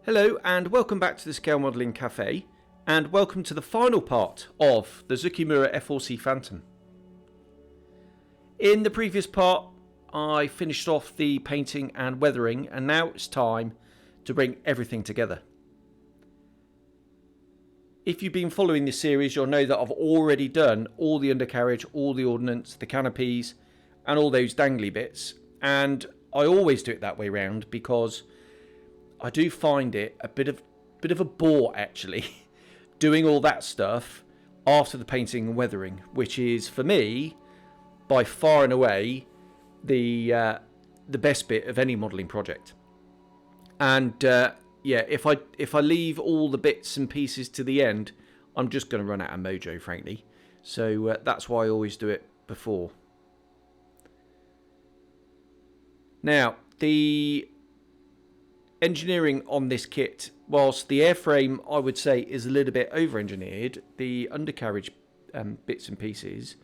Hello and welcome back to the Scale Modelling Cafe, and welcome to the final part of the Zokei Mura F-4C Phantom. In the previous part I finished off the painting and weathering, and now it's time to bring everything together. If you've been following this series, you'll know that I've already done all the undercarriage, all the ordnance, the canopies and all those dangly bits, and I always do it that way round because I do find it a bit of a bore actually doing all that stuff after the painting and weathering, which is for me by far and away the best bit of any modelling project. And yeah, if I leave all the bits and pieces to the end, I'm just going to run out of mojo, frankly. So that's why I always do it before. Now, the engineering on this kit, whilst the airframe I would say is a little bit over-engineered, the undercarriage bits and pieces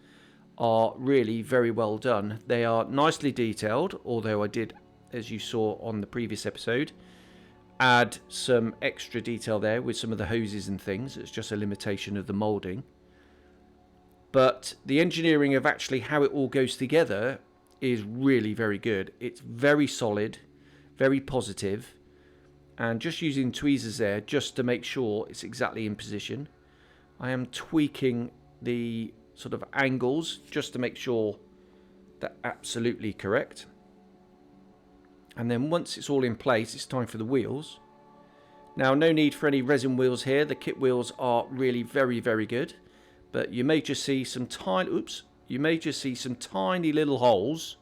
are really very well done. They are nicely detailed, although I did, as you saw on the previous episode, add some extra detail there with some of the hoses and things. It's just a limitation of the moulding. But the engineering of actually how it all goes together is really very good. It's very solid, very positive, and just using tweezers there just to make sure it's exactly in position. I am tweaking the sort of angles just to make sure they're absolutely correct. And then once it's all in place, it's time for the wheels. Now, no need for any resin wheels here. The kit wheels are really very, very good, but you may just see some tiny little holes.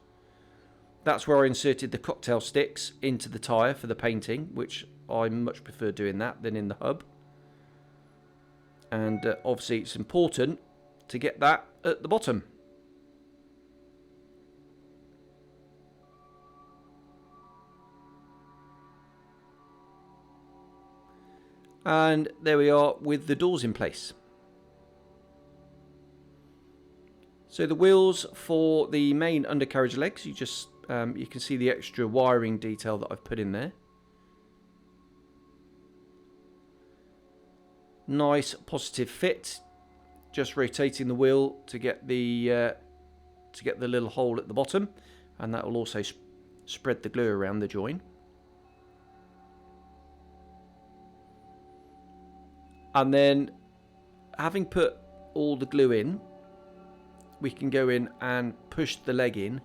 That's where I inserted the cocktail sticks into the tyre for the painting, which I much prefer doing that than in the hub. And obviously it's important to get that at the bottom. And there we are with the doors in place. So the wheels for the main undercarriage legs, you can see the extra wiring detail that I've put in there. Nice positive fit. Just rotating the wheel to get the little hole at the bottom, and that will also spread the glue around the join. And then, having put all the glue in, we can go in and push the leg in.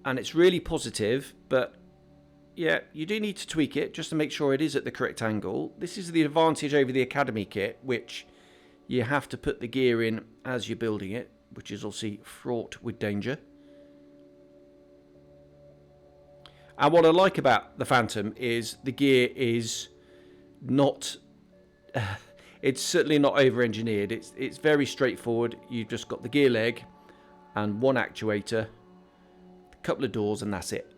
And it's really positive, but yeah, you do need to tweak it just to make sure it is at the correct angle. This is the advantage over the Academy kit, which you have to put the gear in as you're building it, which is obviously fraught with danger. And what I like about the Phantom is the gear is not it's certainly not over-engineered. It's very straightforward. You've just got the gear leg and one actuator, a couple of doors, and that's it.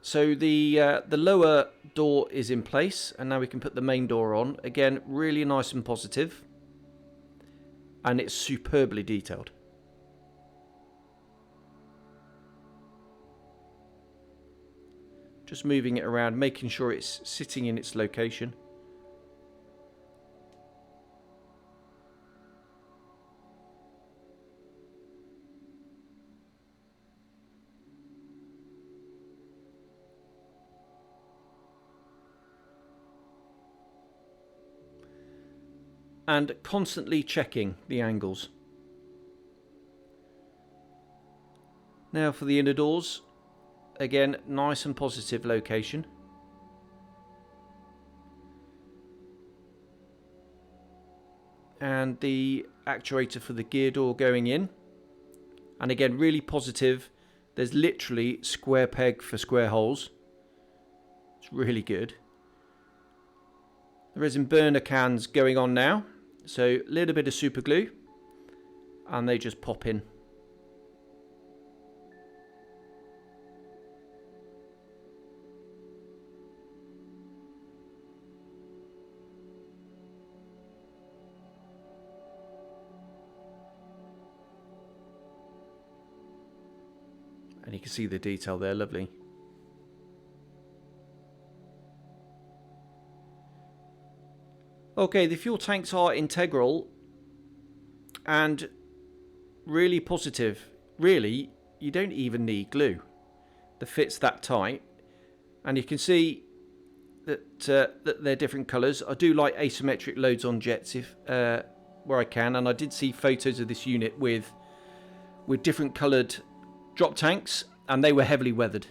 So the lower door is in place, and now we can put the main door on. Again, really nice and positive, and it's superbly detailed. Just moving it around, making sure it's sitting in its location. And constantly checking the angles. Now for the inner doors, again, nice and positive location. And the actuator for the gear door going in, and again, really positive. There's literally square peg for square holes. It's really good. The resin burner cans going on now, so a little bit of super glue, and they just pop in. And you can see the detail there, lovely. Okay, the fuel tanks are integral and really positive. Really, you don't even need glue. The fit's that tight. And you can see that, that they're different colours. I do like asymmetric loads on jets if where I can. And I did see photos of this unit with different coloured drop tanks, and they were heavily weathered.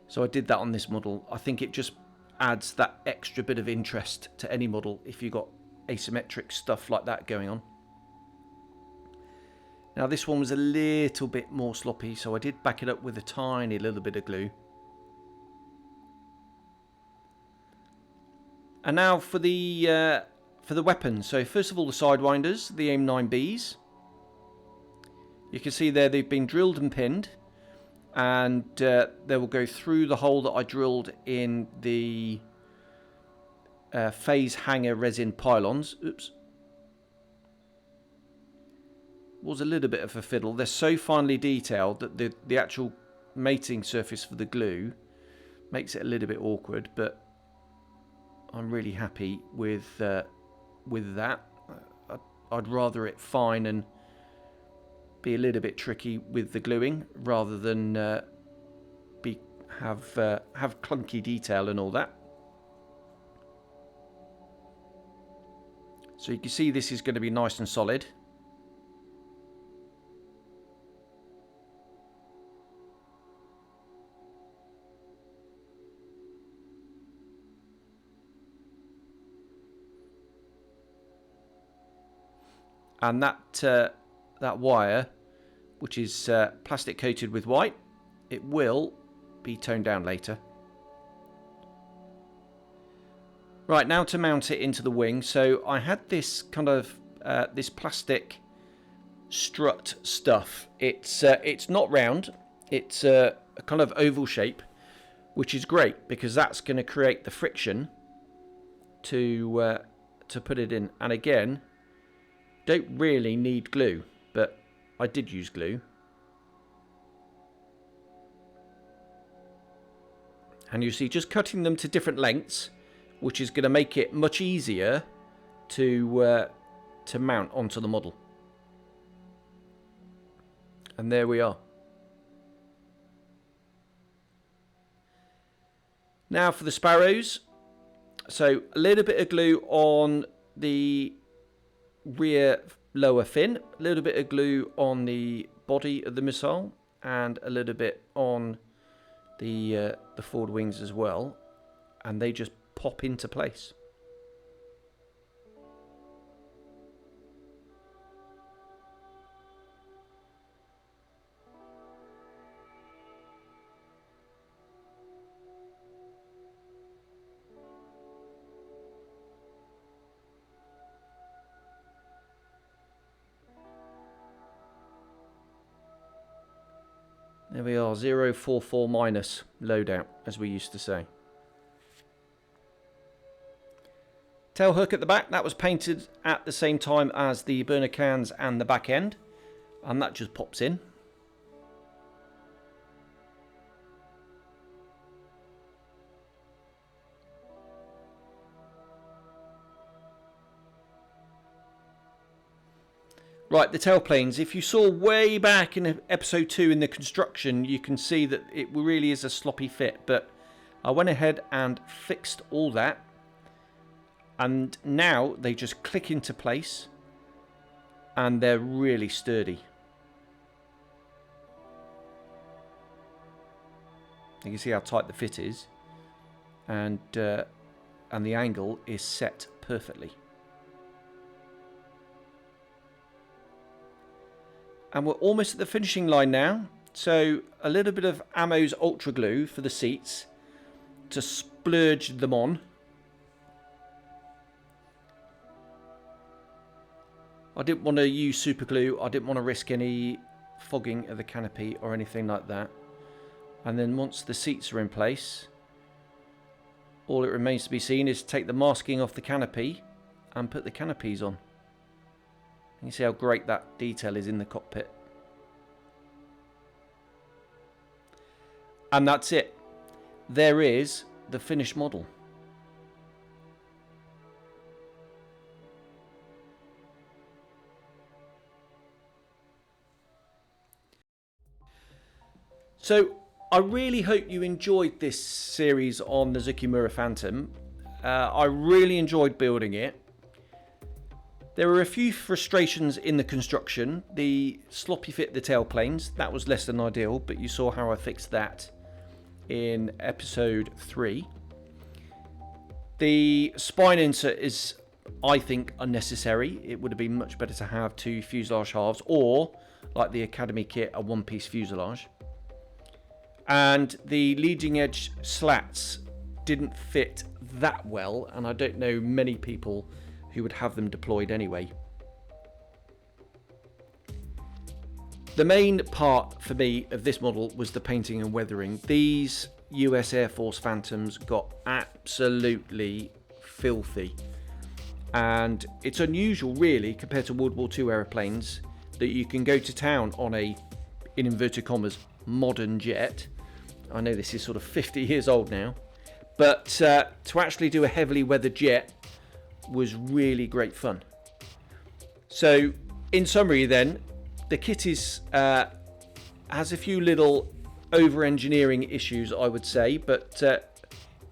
So I did that on this model. I think it just adds that extra bit of interest to any model if you've got asymmetric stuff like that going on. Now this one was a little bit more sloppy, so I did back it up with a tiny little bit of glue. And now for the weapons. So first of all, the Sidewinders, the AIM-9Bs. You can see there they've been drilled and pinned, and they will go through the hole that I drilled in the phase hanger resin pylons. Oops. Was a little bit of a fiddle. They're so finely detailed that the actual mating surface for the glue makes it a little bit awkward, but I'm really happy with that. I'd rather it fine and be a little bit tricky with the gluing rather than have clunky detail and all that. So you can see this is going to be nice and solid. And that wire, which is plastic coated with white, it will be toned down later. Right, now to mount it into the wing. So I had this kind of this plastic strut stuff. It's not round. It's a kind of oval shape, which is great because that's going to create the friction to put it in. And again, don't really need glue, but I did use glue. And you see, just cutting them to different lengths, which is going to make it much easier to mount onto the model. And there we are. Now for the sparrows. So a little bit of glue on the rear lower fin, a little bit of glue on the body of the missile, and a little bit on the forward wings as well, and they just pop into place. There we are, 044 minus loadout, as we used to say. Tail hook at the back, that was painted at the same time as the burner cans and the back end, and that just pops in. Right, the tailplanes. If you saw way back in episode 2 in the construction, you can see that it really is a sloppy fit. But I went ahead and fixed all that. And now they just click into place. And they're really sturdy. You can see how tight the fit is. And the angle is set perfectly. And we're almost at the finishing line now. So a little bit of Ammo's Ultra Glue for the seats to splurge them on. I didn't want to use super glue. I didn't want to risk any fogging of the canopy or anything like that. And then once the seats are in place, all it remains to be seen is take the masking off the canopy and put the canopies on. You can see how great that detail is in the cockpit. And that's it. There is the finished model. So I really hope you enjoyed this series on the Zokei Mura Phantom. I really enjoyed building it. There were a few frustrations in the construction. The sloppy fit of the tailplanes, that was less than ideal, but you saw how I fixed that in episode 3. The spine insert is, I think, unnecessary. It would have been much better to have 2 fuselage halves, or, like the Academy kit, a 1-piece fuselage. And the leading edge slats didn't fit that well, and I don't know many people who would have them deployed anyway. The main part for me of this model was the painting and weathering. These US Air Force Phantoms got absolutely filthy, and it's unusual really compared to World War II aeroplanes that you can go to town on a, in inverted commas, modern jet. I know this is sort of 50 years old now, but to actually do a heavily weathered jet was really great fun. So in summary then, the kit is has a few little over engineering issues, I would say, but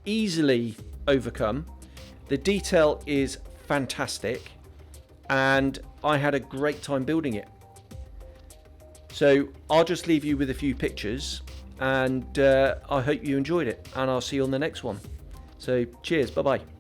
easily overcome. The detail is fantastic, and I had a great time building it. So I'll just leave you with a few pictures, and I hope you enjoyed it, and I'll see you on the next one. So cheers, bye bye.